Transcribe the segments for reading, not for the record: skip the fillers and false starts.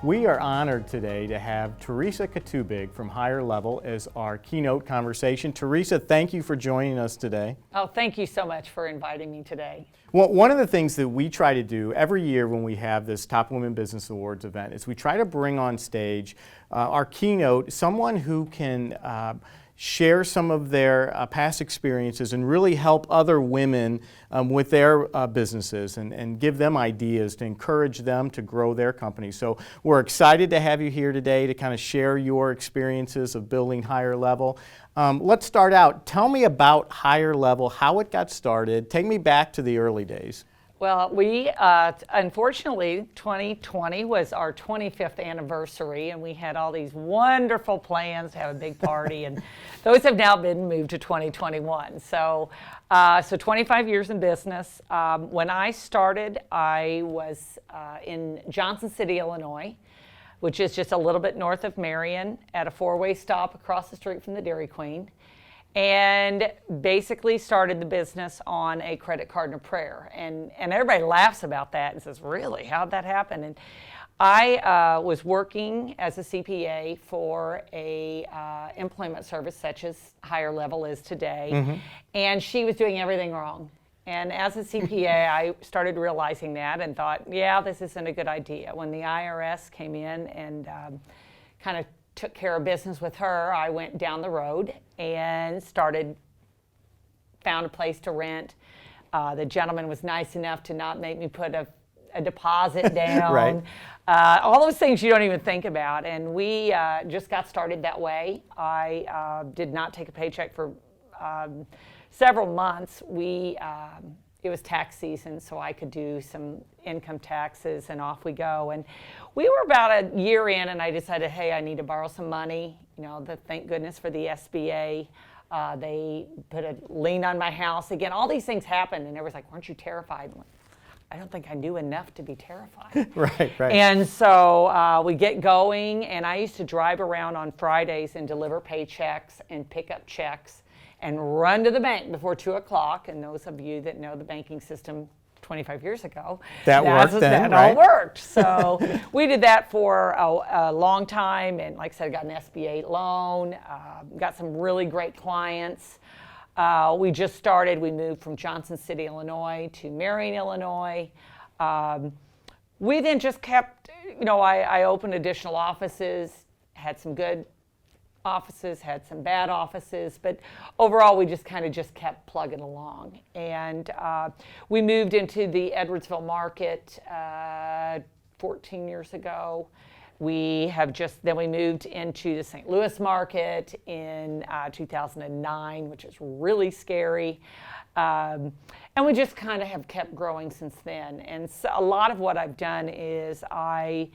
We are honored today to have Teresa Katubig from Higher Level as our keynote conversation. Teresa, thank you for joining us today. Oh, thank you so much for inviting me today. Well, one of the things that we try to do every year when we have this Top Women Business Awards event is we try to bring on stage our keynote, someone who can share some of their past experiences and really help other women with their businesses and give them ideas to encourage them to grow their company. So we're excited to have you here today to kind of share your experiences of building Higher Level. Let's start out. Tell me about Higher Level, how it got started. Take me back to the early days. Well, we, unfortunately, 2020 was our 25th anniversary, and we had all these wonderful plans to have a big party, and those have now been moved to 2021. So 25 years in business. When I started, I was in Johnson City, Illinois, which is just a little bit north of Marion, at a four-way stop across the street from the Dairy Queen. And basically started the business on a credit card and a prayer. And everybody laughs about that and says, really, how'd that happen? And I was working as a CPA for a employment service such as Higher Level is today. Mm-hmm. And she was doing everything wrong. And as a CPA, I started realizing that and thought, yeah, this isn't a good idea. When the IRS came in and kind of took care of business with her, I went down the road and found a place to rent. The gentleman was nice enough to not make me put a deposit down. Right. All those things you don't even think about. And we just got started that way. I did not take a paycheck for several months. It was tax season, so I could do some income taxes, and off we go. And we were about a year in, and I decided, hey, I need to borrow some money. You know, thank goodness for the SBA. They put a lien on my house. Again, all these things happened, and everyone's like, weren't you terrified? Like, I don't think I knew enough to be terrified. Right. And so we get going, and I used to drive around on Fridays and deliver paychecks and pick up checks and run to the bank before 2 o'clock. And those of you that know the banking system 25 years ago, that all worked. So we did that for a long time. And like I said, I got an SBA loan, got some really great clients. We just started, we moved from Johnson City, Illinois to Marion, Illinois. We then just kept, I opened additional offices, had some good offices, had some bad offices, but overall we just kept plugging along. And we moved into the Edwardsville market 14 years ago. Then we moved into the St. Louis market in 2009, which is really scary. And we just kind of have kept growing since then. And so a lot of what I've done is I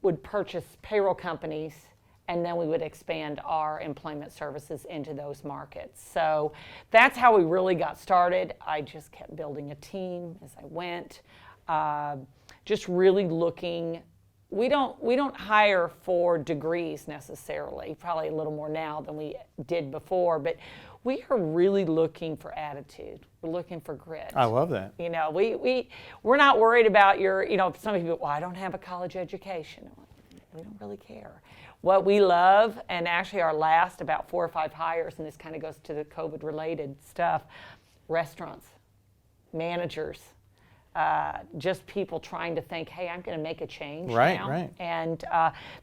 would purchase payroll companies, and then we would expand our employment services into those markets. So that's how we really got started. I just kept building a team as I went, just really looking. We don't hire for degrees necessarily, probably a little more now than we did before, but we are really looking for attitude. We're looking for grit. I love that. We're not worried about some people, well, I don't have a college education. We don't really care. What we love, and actually our last about 4 or 5 hires, and this kind of goes to the COVID-related stuff, restaurants, managers, just people trying to think, hey, I'm going to make a change now. Right. And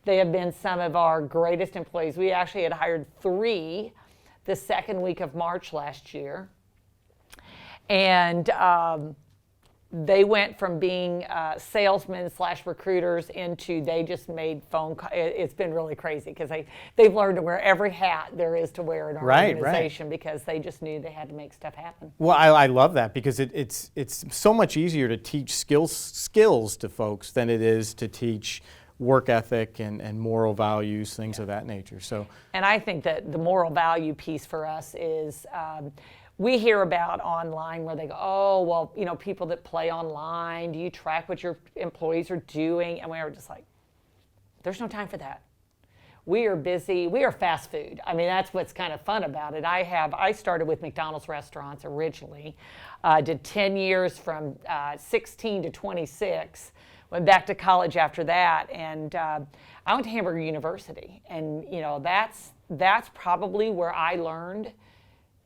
they have been some of our greatest employees. We actually had hired 3 the second week of March last year. And they went from being salesmen / recruiters into they just made phone calls. It's been really crazy because they've learned to wear every hat there is to wear in our organization because they just knew they had to make stuff happen. Well, I love that because it's so much easier to teach skills to folks than it is to teach work ethic and moral values, things of that nature. So, and I think that the moral value piece for us is we hear about online where they go, oh, well, people that play online, do you track what your employees are doing? And we were just like, there's no time for that. We are busy. We are fast food. I mean, that's what's kind of fun about it. I started with McDonald's restaurants originally. Did 10 years from 16 to 26. went back to college after that, and I went to Hamburger University, and that's probably where I learned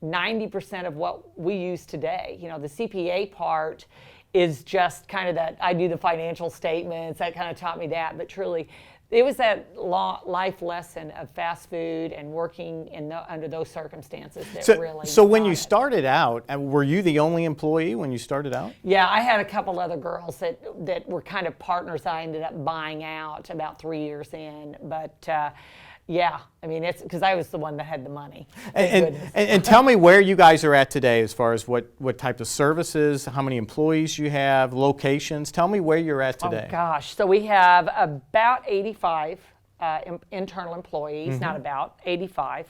90% of what we use today. The CPA part is just kind of that, I do the financial statements, that kind of taught me that, but truly, it was that life lesson of fast food and working under those circumstances that really. So when you started out, were you the only employee when you started out? Yeah, I had a couple other girls that were kind of partners I ended up buying out about 3 years in, but yeah, I mean, it's because I was the one that had the money. And tell me where you guys are at today as far as what type of services, how many employees you have, locations. Tell me where you're at today. Oh gosh, so we have about 85 internal employees, not about 85.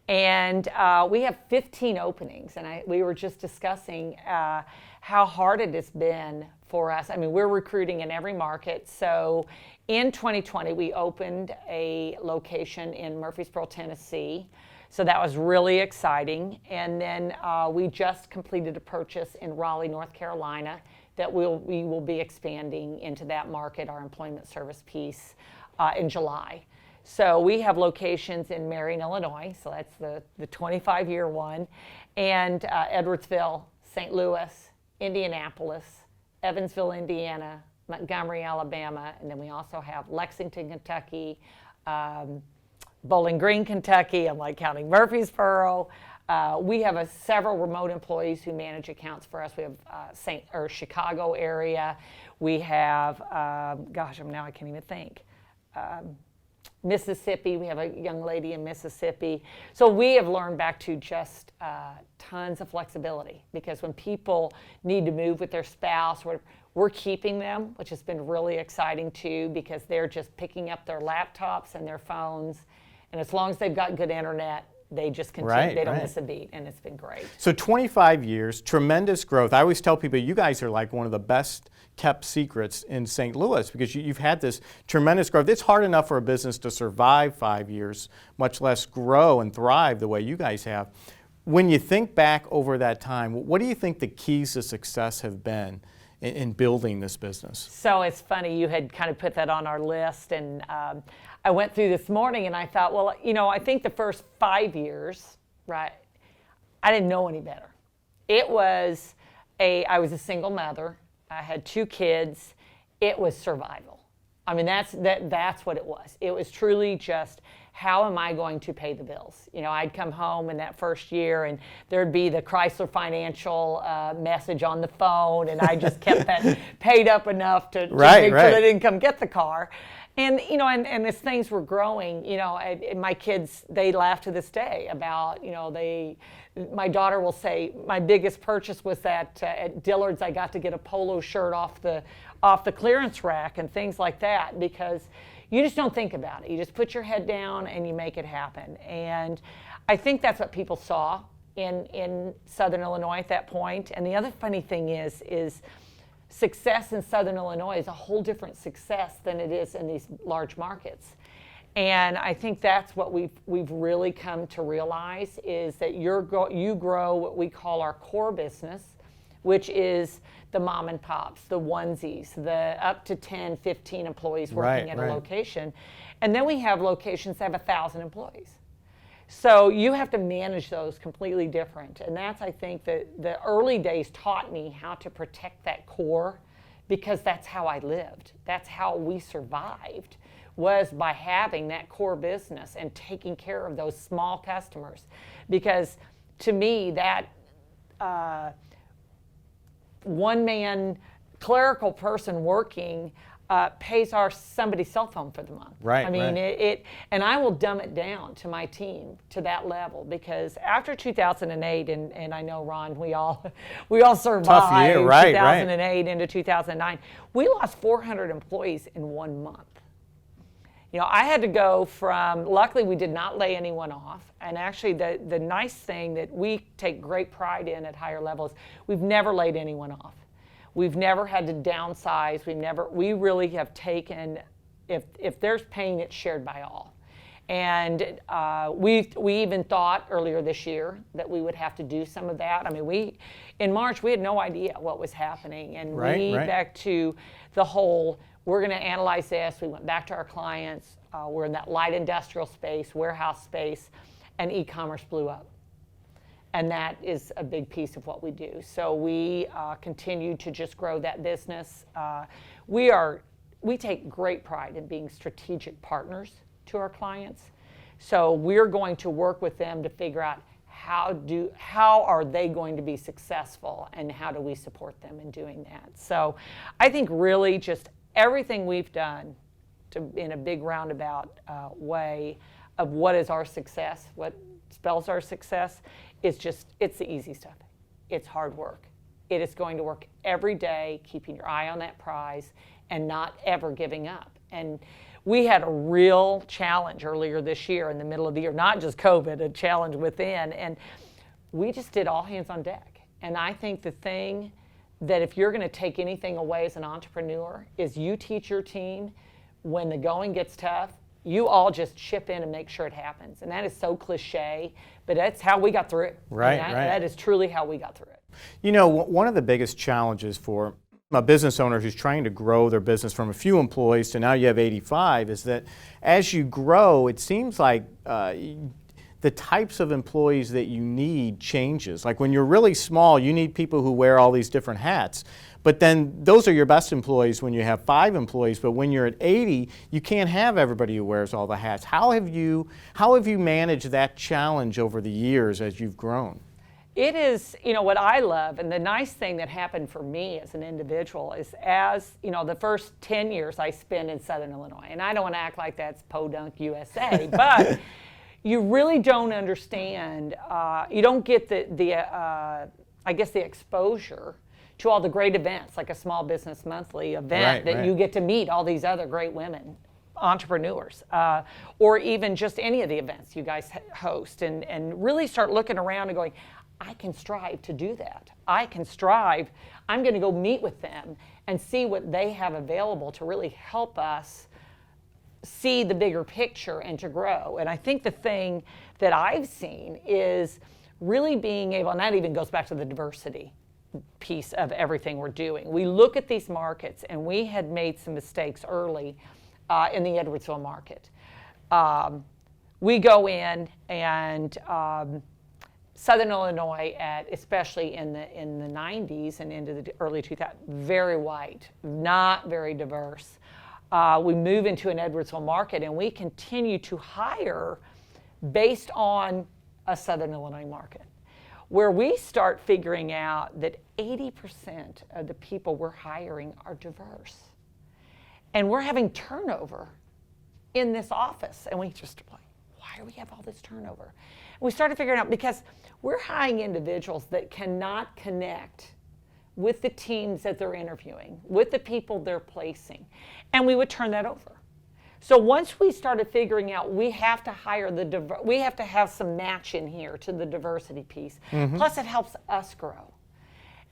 And we have 15 openings, and we were just discussing how hard it has been for us. I mean, we're recruiting in every market. So in 2020, we opened a location in Murfreesboro, Tennessee. So that was really exciting. And then we just completed a purchase in Raleigh, North Carolina, that we will be expanding into that market, our employment service piece, in July. So we have locations in Marion, Illinois, so that's the 25-year one, and Edwardsville, St. Louis, Indianapolis, Evansville, Indiana, Montgomery, Alabama, and then we also have Lexington, Kentucky, Bowling Green, Kentucky. I'm like counting Murfreesboro. We have several remote employees who manage accounts for us. We have Chicago area. We have, now I can't even think. Mississippi, we have a young lady in Mississippi. So we have learned back to just tons of flexibility, because when people need to move with their spouse, we're keeping them, which has been really exciting too, because they're just picking up their laptops and their phones, and as long as they've got good internet, they just continue, they don't miss a beat, and it's been great. So 25 years, tremendous growth. I always tell people you guys are like one of the best kept secrets in St. Louis, because you've had this tremendous growth. It's hard enough for a business to survive 5 years, much less grow and thrive the way you guys have. When you think back over that time, what do you think the keys to success have been in building this business? So it's funny, you had kind of put that on our list, and I went through this morning and I thought, well, I think the first 5 years, right, I didn't know any better. I was a single mother. I had 2 kids. It was survival. I mean, that's what it was. It was truly just, how am I going to pay the bills? I'd come home in that first year, and there'd be the Chrysler Financial message on the phone, and I just kept that paid up enough to make sure they didn't come get the car. And and as things were growing, my kids, they laugh to this day about, my daughter will say, my biggest purchase was that at Dillard's I got to get a polo shirt off the clearance rack and things like that, because you just don't think about it. You just put your head down and you make it happen. And I think that's what people saw in Southern Illinois at that point. And the other funny thing is success in Southern Illinois is a whole different success than it is in these large markets. And I think that's what we've really come to realize, is that you grow what we call our core business, which is the mom and pops, the onesies, the up to 10, 15 employees working at a location. And then we have locations that have 1,000 employees. So you have to manage those completely different. And that's, I think, the early days taught me how to protect that core, because that's how I lived. That's how we survived, was by having that core business and taking care of those small customers. Because to me, that one-man clerical person working pays somebody's cell phone for the month. Right. I mean, and I will dumb it down to my team to that level, because after 2008, and I know, Ron, we all survived. Tough year, 2008 into 2009. We lost 400 employees in 1 month. I had to go from, luckily we did not lay anyone off. And actually the nice thing that we take great pride in at higher levels, we've never laid anyone off. We've never had to downsize. We really have taken, if there's pain, it's shared by all. And we even thought earlier this year that we would have to do some of that. I mean, in March, we had no idea what was happening. And back to the whole, we're going to analyze this. We went back to our clients. We're in that light industrial space, warehouse space, and e-commerce blew up. And that is a big piece of what we do. So we continue to just grow that business. We take great pride in being strategic partners to our clients. So we're going to work with them to figure out how are they going to be successful, and how do we support them in doing that. So I think really just everything we've done in a big roundabout way of what is our success, what spells our success, it's the easy stuff. It's hard work. It is going to work every day, keeping your eye on that prize and not ever giving up. And we had a real challenge earlier this year in the middle of the year, not just COVID, a challenge within, and we just did all hands on deck. And I think the thing that if you're going to take anything away as an entrepreneur is you teach your team when the going gets tough, you all just chip in and make sure it happens. And that is so cliche, but that's how we got through it. Right, right. That is truly how we got through it. You know, one of the biggest challenges for a business owner who's trying to grow their business from a few employees to now you have 85 is that as you grow, it seems like the types of employees that you need changes. Like when you're really small, you need people who wear all these different hats. But then those are your best employees when you have 5 employees. But when you're at 80, you can't have everybody who wears all the hats. How have you managed that challenge over the years as you've grown? It is, what I love, and the nice thing that happened for me as an individual is the first 10 years I spent in Southern Illinois, and I don't want to act like that's Podunk, USA, but you really don't understand, you don't get the exposure to all the great events, like a Small Business Monthly event that you get to meet all these other great women, entrepreneurs, or even just any of the events you guys host, and really start looking around and going, I can strive to do that. I'm going to go meet with them and see what they have available to really help us see the bigger picture and to grow. And I think the thing that I've seen is really being able, and that even goes back to the diversity piece of everything we're doing. We look at these markets, and we had made some mistakes early in the Edwardsville market. We go in and Southern Illinois, especially in the 90s and into the early 2000s, very white, not very diverse. We move into an Edwardsville market, and we continue to hire based on a Southern Illinois market, where we start figuring out that 80% of the people we're hiring are diverse. And we're having turnover in this office, and we just like, why do we have all this turnover? And we started figuring out because we're hiring individuals that cannot connect with the teams that they're interviewing, with the people they're placing, and we would turn that over. So once we started figuring out we have to hire we have to have some match in here to the diversity piece. Mm-hmm. Plus it helps us grow.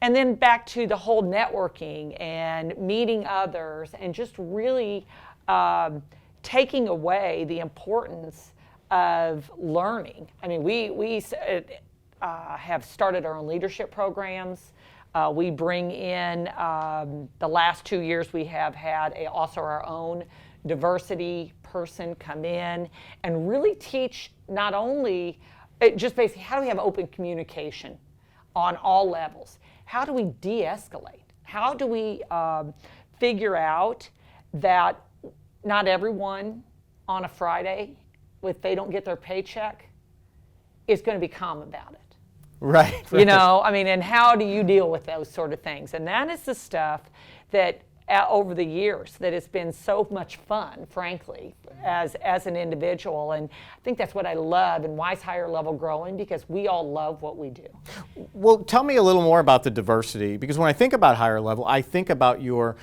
And then back to the whole networking and meeting others and just really taking away the importance of learning. I mean, we have started our own leadership programs. We bring in, the last 2 years we have had also our own diversity person come in and really teach not only, just basically how do we have open communication on all levels? How do we de-escalate? How do we figure out that not everyone on a Friday, if they don't get their paycheck, is going to be calm about it? Right. And how do you deal with those sort of things? And that is the stuff that over the years that has been so much fun, frankly, as an individual. And I think that's what I love and why is Higher Level growing, because we all love what we do. Well, tell me a little more about the diversity, because when I think about Higher Level, I think about your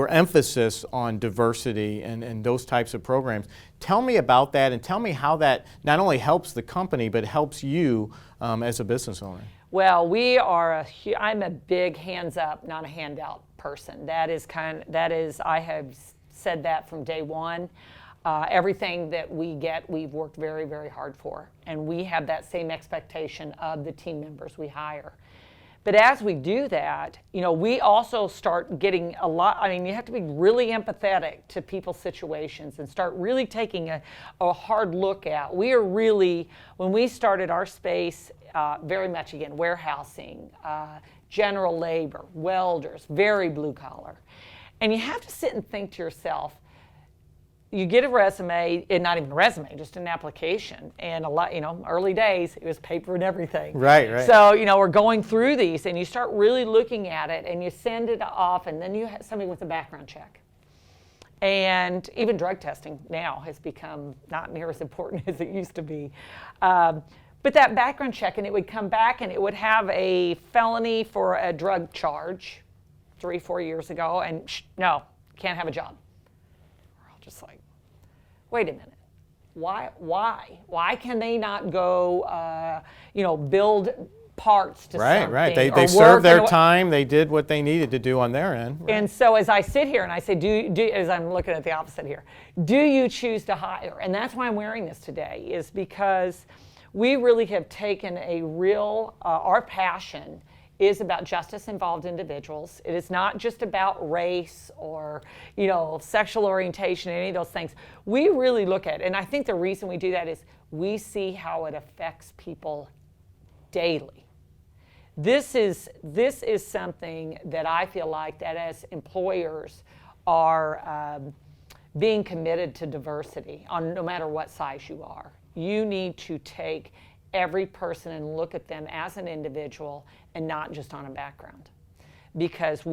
emphasis on diversity and those types of programs. Tell me about that, and tell me how that not only helps the company, but helps you as a business owner. Well, I'm a big hands up, not a handout person. I have said that from day one. Everything that we get, we've worked very, very hard for. And we have that same expectation of the team members we hire. But as we do that, we also start getting a lot. I mean, you have to be really empathetic to people's situations and start really taking a hard look at. We are really, when we started our space, very much again, warehousing, general labor, welders, very blue collar. And you have to sit and think to yourself, you get a resume, and not even a resume, just an application. And a lot, early days, it was paper and everything. Right. So, we're going through these, and you start really looking at it, and you send it off, and then you have somebody with a background check. And even drug testing now has become not near as important as it used to be. But that background check, and it would come back, and it would have a felony for a drug charge 3-4 years ago, and no, can't have a job. Just like, wait a minute, why can they not go build parts to something? Right. They served their time. They did what they needed to do on their end. Right. And so as I sit here and I say, as I'm looking at the opposite here, do you choose to hire? And that's why I'm wearing this today, is because we really have taken a real, our passion is about justice-involved individuals. It is not just about race or, sexual orientation, any of those things. We really look at it, and I think the reason we do that is we see how it affects people daily. This is something that I feel like that as employers are being committed to diversity on no matter what size you are. You need to take every person and look at them as an individual and not just on a background. Because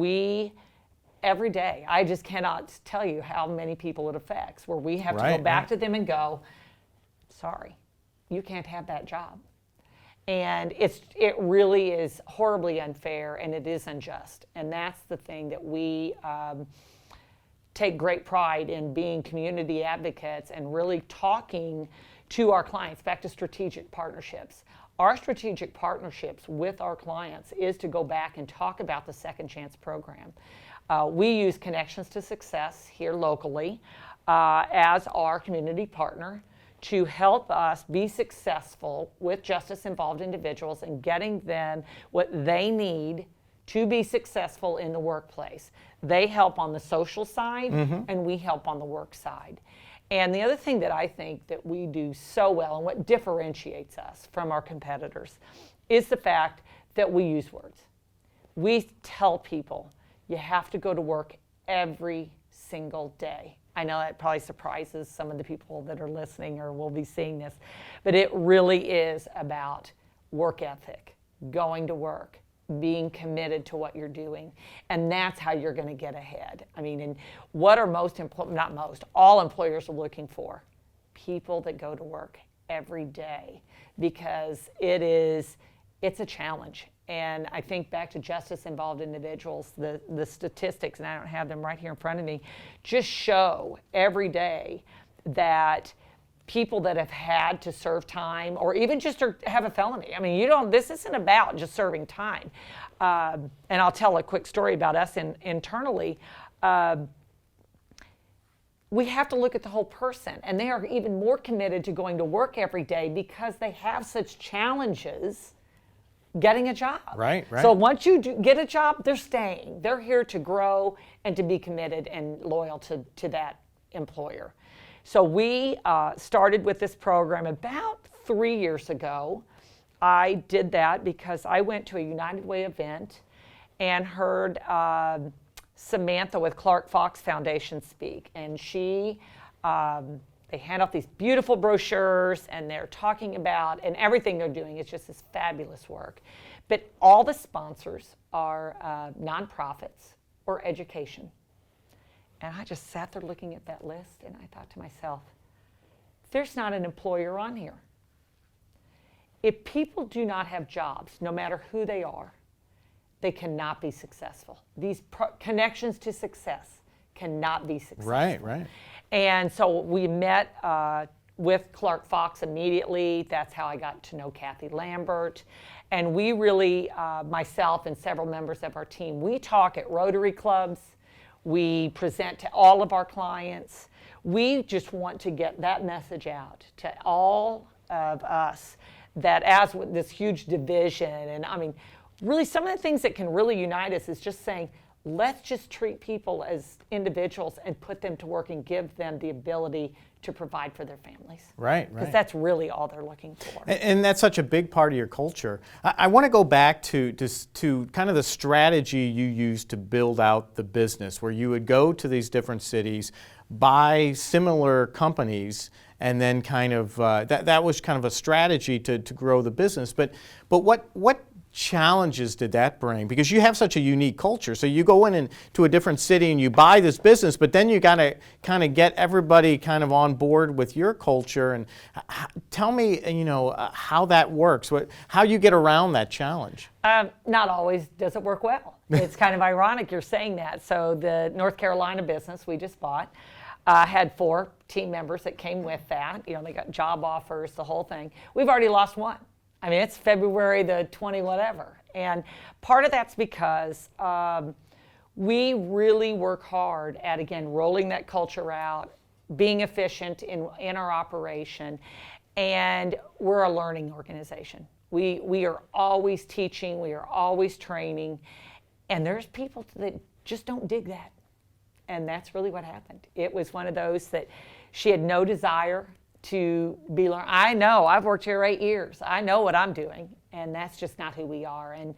every day, I just cannot tell you how many people it affects, where we have to go back to them and go, sorry, you can't have that job. And it really is horribly unfair, and it is unjust. And that's the thing that we take great pride in, being community advocates and really talking to our clients, back to strategic partnerships. Our strategic partnerships with our clients is to go back and talk about the Second Chance program. We use Connections to Success here locally as our community partner to help us be successful with justice-involved individuals and getting them what they need to be successful in the workplace. They help on the social side, and we help on the work side. And the other thing that I think that we do so well, and what differentiates us from our competitors, is the fact that we use words. We tell people, you have to go to work every single day. I know that probably surprises some of the people that are listening or will be seeing this, but it really is about work ethic, going to work, being committed to what you're doing. And that's how you're going to get ahead. I mean, and what are all employers are looking for? People that go to work every day, because it's a challenge. And I think back to justice-involved individuals, the statistics, and I don't have them right here in front of me, just show every day that people that have had to serve time or even just have a felony. I mean, this isn't about just serving time. And I'll tell a quick story about us internally. We have to look at the whole person, and they are even more committed to going to work every day because they have such challenges getting a job. Right. So once you get a job, they're staying. They're here to grow and to be committed and loyal to that employer. So we started with this program about 3 years ago. I did that because I went to a United Way event and heard Samantha with Clark Fox Foundation speak. And they hand out these beautiful brochures, and they're talking about, and everything they're doing is just this fabulous work. But all the sponsors are nonprofits or education. And I just sat there looking at that list, and I thought to myself, there's not an employer on here. If people do not have jobs, no matter who they are, they cannot be successful. These connections to success cannot be successful. Right. And so we met with Clark Fox immediately. That's how I got to know Kathy Lambert. And we really, myself and several members of our team, we talk at Rotary clubs. We present to all of our clients. We just want to get that message out to all of us that as with this huge division, and I mean, really some of the things that can really unite us is just saying, let's just treat people as individuals and put them to work and give them the ability to provide for their families. Right. Because that's really all they're looking for. And that's such a big part of your culture. I want to go back to kind of the strategy you used to build out the business, where you would go to these different cities, buy similar companies, and then kind of that was kind of a strategy to grow the business. But what challenges did that bring? Because you have such a unique culture. So you go into a different city and you buy this business, but then you got to kind of get everybody kind of on board with your culture. And tell me, how that works, how you get around that challenge. Not always does it work well. It's kind of ironic you're saying that. So the North Carolina business we just bought had 4 team members that came with that. They got job offers, the whole thing. We've already lost 1. I mean, it's February the 20 whatever. And part of that's because we really work hard at, again, rolling that culture out, being efficient in our operation, and we're a learning organization. We are always teaching, we are always training, and there's people that just don't dig that. And that's really what happened. It was one of those that she had no desire to be learned. I know, I've worked here 8 years. I know what I'm doing, and that's just not who we are. And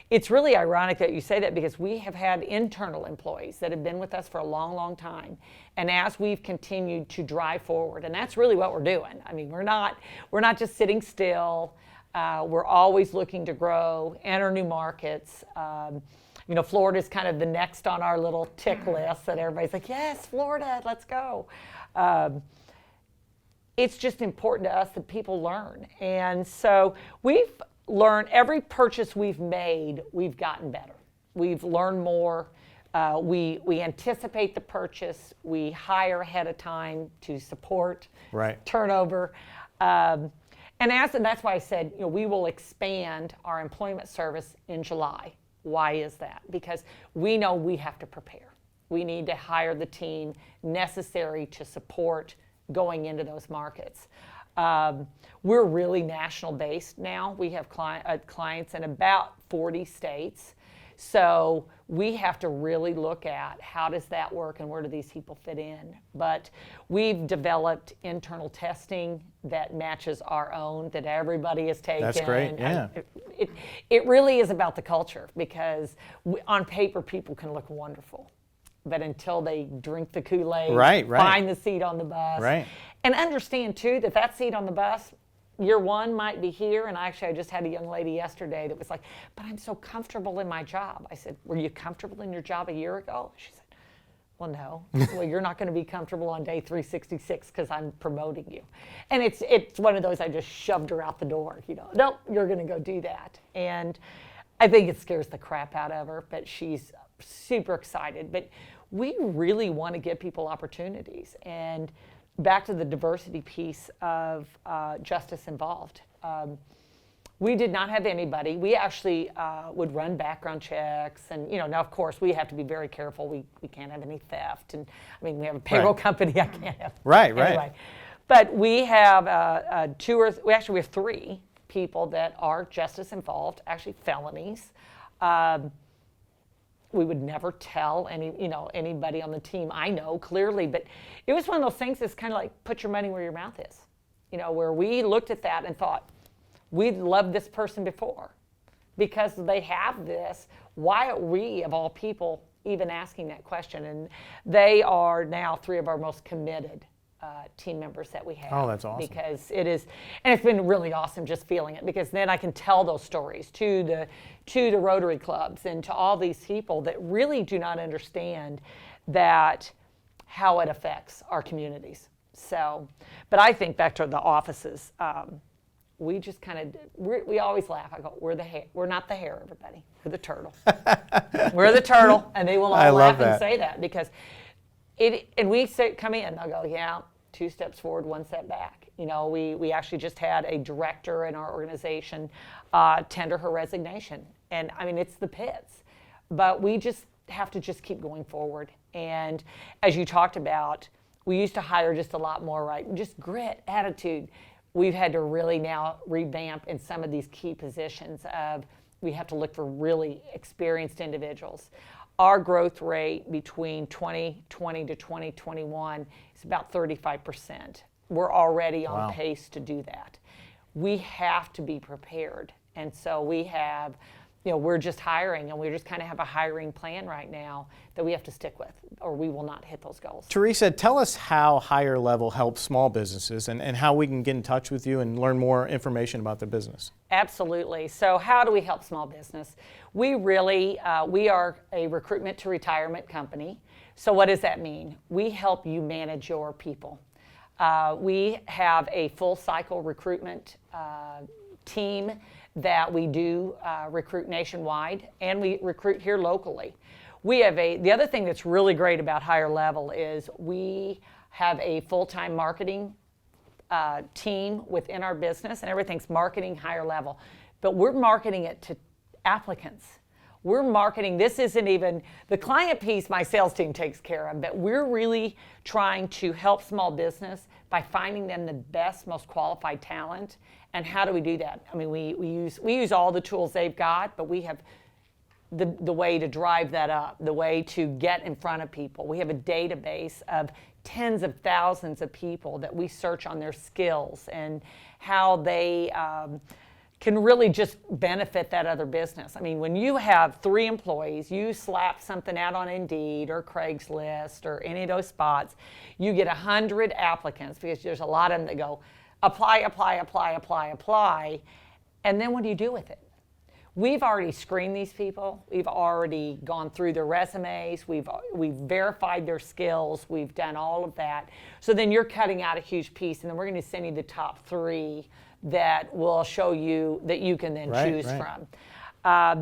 it's really ironic that you say that, because we have had internal employees that have been with us for a long, long time. And as we've continued to drive forward, and that's really what we're doing. I mean, we're not just sitting still. We're always looking to grow, enter new markets. Florida's kind of the next on our little tick list that everybody's like, yes, Florida, let's go. It's just important to us that people learn. And so we've learned, every purchase we've made, we've gotten better. We've learned more. We anticipate the purchase. We hire ahead of time to support turnover. And that's why I said, we will expand our employment service in July. Why is that? Because we know we have to prepare. We need to hire the team necessary to support going into those markets. We're really national based now. We have clients in about 40 states. So we have to really look at how does that work and where do these people fit in. But we've developed internal testing that matches our own, that everybody has taken. That's great, yeah. It really is about the culture, because on paper people can look wonderful. But until they drink the Kool-Aid, find the seat on the bus, and understand too that seat on the bus, year 1 might be here. And I just had a young lady yesterday that was like, but I'm so comfortable in my job. I said, were you comfortable in your job a year ago? She said, well, no. Well, you're not going to be comfortable on day 366 because I'm promoting you. And it's one of those, I just shoved her out the door. Nope, you're going to go do that. And I think it scares the crap out of her, but she's super excited. But we really want to give people opportunities. And back to the diversity piece of Justice Involved. We did not have anybody. We actually would run background checks, and now of course we have to be very careful. We can't have any theft, and I mean we have a payroll company. I can't have anyway. But we have we have 3 people that are Justice Involved, actually felonies. We would never tell anybody on the team. I know clearly, but it was one of those things that's kind of like put your money where your mouth is. Where we looked at that and thought, we'd loved this person before because they have this. Why are we, of all people, even asking that question? And they are now 3 of our most committed team members that we have. Oh, that's awesome. Because it is, and it's been really awesome just feeling it, because then I can tell those stories to the Rotary clubs and to all these people that really do not understand how it affects our communities. So, but I think back to the offices, we just we always laugh. I go, we're not the hare, everybody. We're the turtle. We're the turtle, and they will all laugh and say that, because and we come in, they'll go, yeah, 2 steps forward, 1 step back. We actually just had a director in our organization tender her resignation. And I mean, it's the pits. But we just have to just keep going forward. And as you talked about, we used to hire just a lot more, right? Just grit, attitude. We've had to really now revamp in some of these key positions of we have to look for really experienced individuals. Our growth rate between 2020 to 2021 is about 35%. We're already on pace to do that. We have to be prepared. And so we have, we're just hiring, and we just kind of have a hiring plan right now that we have to stick with, or we will not hit those goals. Teresa, tell us how Higher Level helps small businesses and how we can get in touch with you and learn more information about the business. Absolutely. So how do we help small business? We really, we are a recruitment to retirement company. So what does that mean? We help you manage your people. We have a full cycle recruitment team that we do recruit nationwide, and we recruit here locally. We have the other thing that's really great about Higher Level is we have a full-time marketing team within our business, and everything's marketing Higher Level. But we're marketing it to applicants. We're marketing, this isn't even, the client piece my sales team takes care of, but we're really trying to help small business by finding them the best, most qualified talent. And how do we do that? I mean, we use all the tools they've got, but we have the way to drive that up, the way to get in front of people. We have a database of tens of thousands of people that we search on their skills and how they can really just benefit that other business. I mean, when you have 3 employees, you slap something out on Indeed or Craigslist or any of those spots, you get 100 applicants, because there's a lot of them that go, apply, apply, apply, apply, apply, and then what do you do with it? We've already screened these people. We've already gone through their resumes. We've verified their skills. We've done all of that. So then you're cutting out a huge piece, and then we're going to send you the top 3 that will show you that you can then choose from.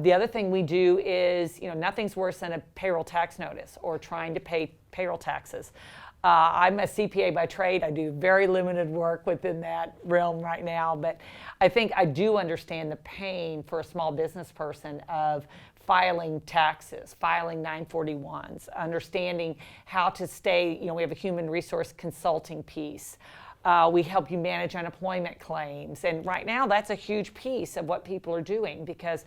The other thing we do is, nothing's worse than a payroll tax notice or trying to pay payroll taxes. I'm a CPA by trade. I do very limited work within that realm right now, but I think I do understand the pain for a small business person of filing taxes, filing 941s, understanding how to stay, we have a human resource consulting piece. We help you manage unemployment claims. And right now, that's a huge piece of what people are doing because,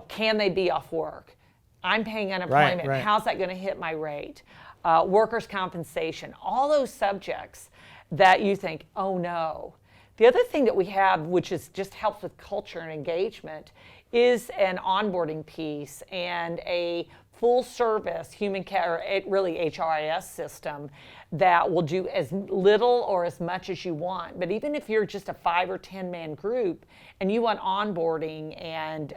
can they be off work? I'm paying unemployment. Right. How's that going to hit my rate? Workers' compensation, all those subjects that you think, oh no. The other thing that we have, which is just helps with culture and engagement, is an onboarding piece and a full service human care, really HRIS system that will do as little or as much as you want. But even if you're just a 5 or 10 man group and you want onboarding and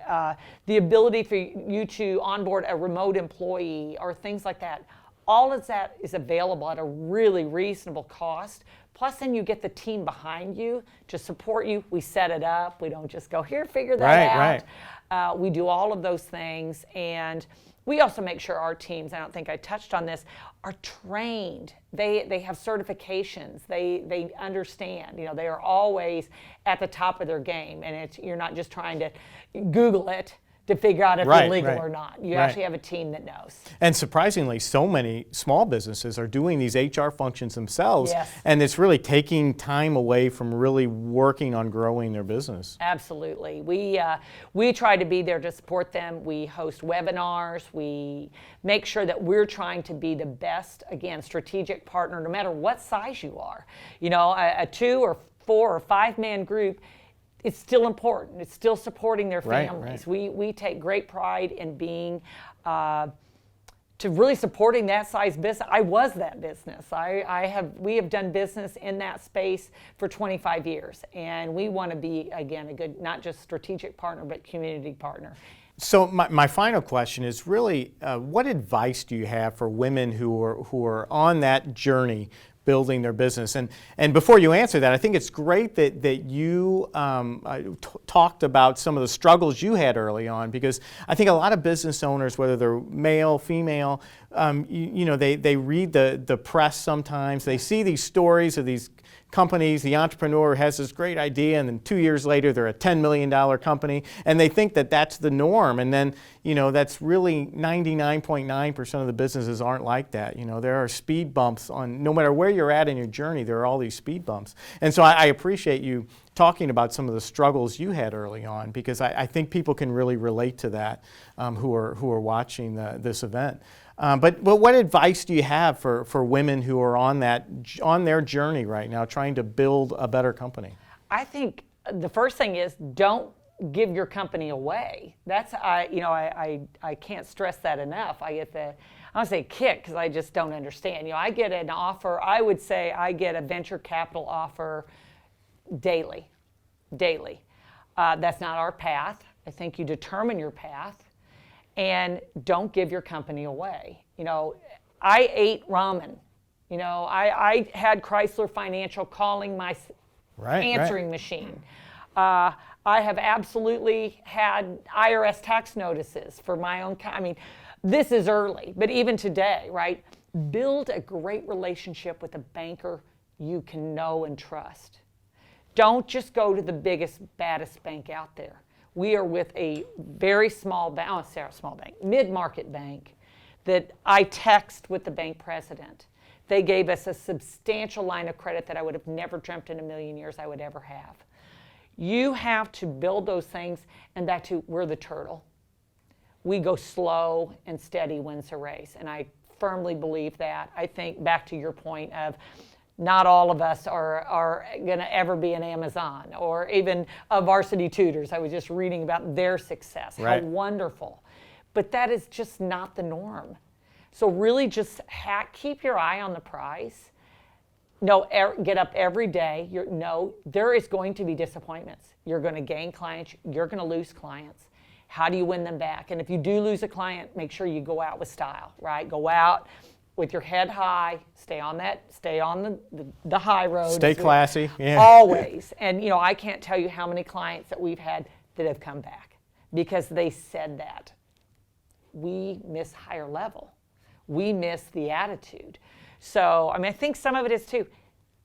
the ability for you to onboard a remote employee or things like that, all of that is available at a really reasonable cost. Plus, then you get the team behind you to support you. We set it up. We don't just go, here, figure that out. We do all of those things. And we also make sure our teams, I don't think I touched on this, are trained. They have certifications. They understand. They are always at the top of their game. And you're not just trying to Google it to figure out if you're legal or not. You actually have a team that knows. And surprisingly, so many small businesses are doing these HR functions themselves, yes. And it's really taking time away from really working on growing their business. Absolutely. We try to be there to support them. We host webinars. We make sure that we're trying to be the best, again, strategic partner, no matter what size you are. A 2 or 4 or 5 man group, it's still important. It's still supporting their families. Right. We take great pride in being, to really supporting that size business. I was that business. We have done business in that space for 25 years. And we want to be, again, a good, not just strategic partner, but community partner. So my final question is really, what advice do you have for women who are on that journey building their business? And before you answer that, I think it's great that you talked about some of the struggles you had early on, because I think a lot of business owners, whether they're male, female, they read the press sometimes. They see these stories of these companies, the entrepreneur has this great idea, and then 2 years later they're a $10 million company, and they think that that's the norm. And then, that's really 99.9% of the businesses aren't like that. There are speed bumps on, no matter where you're at in your journey, there are all these speed bumps. And so I appreciate you talking about some of the struggles you had early on, because I think people can really relate to that who are watching this event. But what advice do you have for women who are on their journey right now, trying to build a better company? I think the first thing is don't give your company away. That's I can't stress that enough. I don't say kick because I just don't understand. I get an offer. I would say I get a venture capital offer daily. That's not our path. I think you determine your path, and don't give your company away. I ate ramen. I had Chrysler Financial calling my answering machine. I have absolutely had IRS tax notices for my own. This is early, but even today, right? Build a great relationship with a banker you can know and trust. Don't just go to the biggest, baddest bank out there. We are with a very small bank, mid-market bank, that I text with the bank president. They gave us a substantial line of credit that I would have never dreamt in a million years I would ever have. You have to build those things, and that too, we're the turtle. We go slow and steady wins the race, and I firmly believe that. I think back to your point of not all of us are going to ever be an Amazon or even a Varsity Tutors. I was just reading about their success. Right. How wonderful. But that is just not the norm. So really just keep your eye on the prize. Get up every day. There is going to be disappointments. You're going to gain clients. You're going to lose clients. How do you win them back? And if you do lose a client, make sure you go out with style, right? Go out with your head high. Stay on the high road. Stay classy. Yeah. Always. And I can't tell you how many clients that we've had that have come back because they said that. We miss higher level. We miss the attitude. So, I think some of it is too,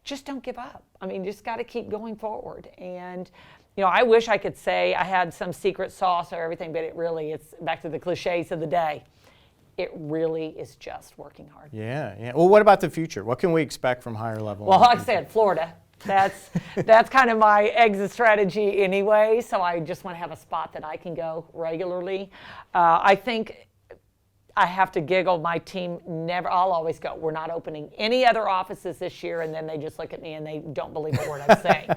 just don't give up. You just got to keep going forward. And, I wish I could say I had some secret sauce or everything, but it's back to the cliches of the day. It really is just working hard. Yeah. Well, what about the future? What can we expect from Higher Level? Well, like I said, Florida. That's kind of my exit strategy anyway. So I just want to have a spot that I can go regularly. I think I have to giggle. My team I'll always go. We're not opening any other offices this year, and then they just look at me and they don't believe a word I'm saying.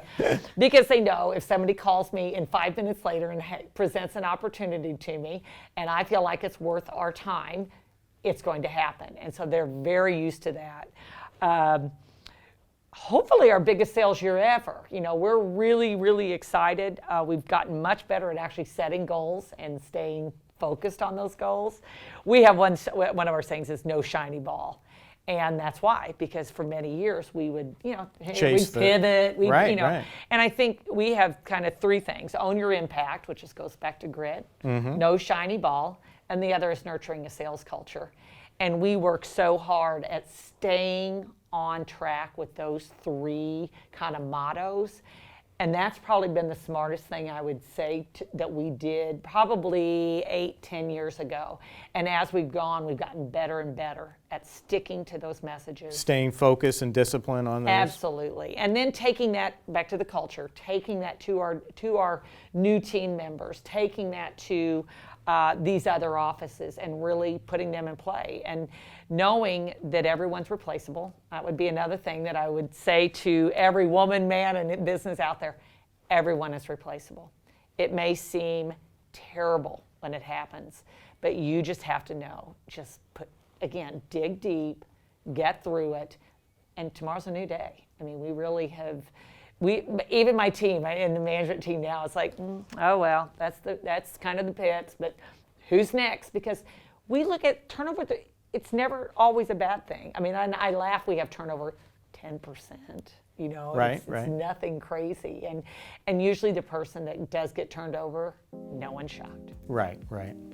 Because they know if somebody calls me in 5 minutes later and presents an opportunity to me, and I feel like it's worth our time, it's going to happen. And so they're very used to that. Hopefully our biggest sales year ever. We're really, really excited. We've gotten much better at actually setting goals and staying focused on those goals. We have one of our sayings is no shiny ball. And that's why, because for many years we would, we'd pivot, right. And I think we have kind of three things. Own your impact, which just goes back to grit, no shiny ball, and the other is nurturing a sales culture. And we work so hard at staying on track with those three kind of mottos. And that's probably been the smartest thing I would say that we did probably 8-10 years ago. And as we've gone, we've gotten better and better at sticking to those messages. Staying focused and disciplined on those. Absolutely. And then taking that back to the culture, taking that to our new team members, taking that to these other offices and really putting them in play. And knowing that everyone's replaceable. That would be another thing that I would say to every woman, man, and business out there. Everyone is replaceable. It may seem terrible when it happens, but you just have to know. Just dig deep, get through it, and tomorrow's a new day. We really have. Even my team and the management team now, it's like, oh well, that's kind of the pits, but who's next? Because we look at turnover. It's never always a bad thing. I laugh. We have turnover 10%. Right. It's nothing crazy, and usually the person that does get turned over, no one's shocked. Right.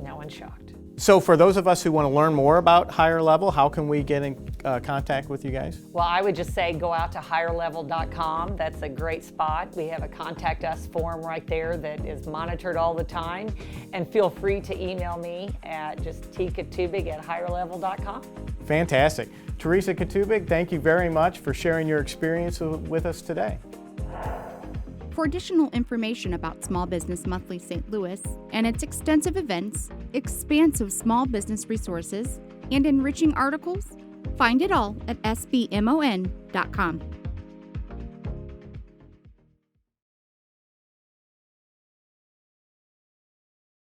No one's shocked. So for those of us who want to learn more about Higher Level, how can we get in contact with you guys? Well, I would just say go out to higherlevel.com. That's a great spot. We have a contact us form right there that is monitored all the time. And feel free to email me at just tkatubig@higherlevel.com. Fantastic. Teresa Katubig, thank you very much for sharing your experience with us today. For additional information about Small Business Monthly St. Louis and its extensive events, expansive small business resources, and enriching articles, find it all at sbmon.com.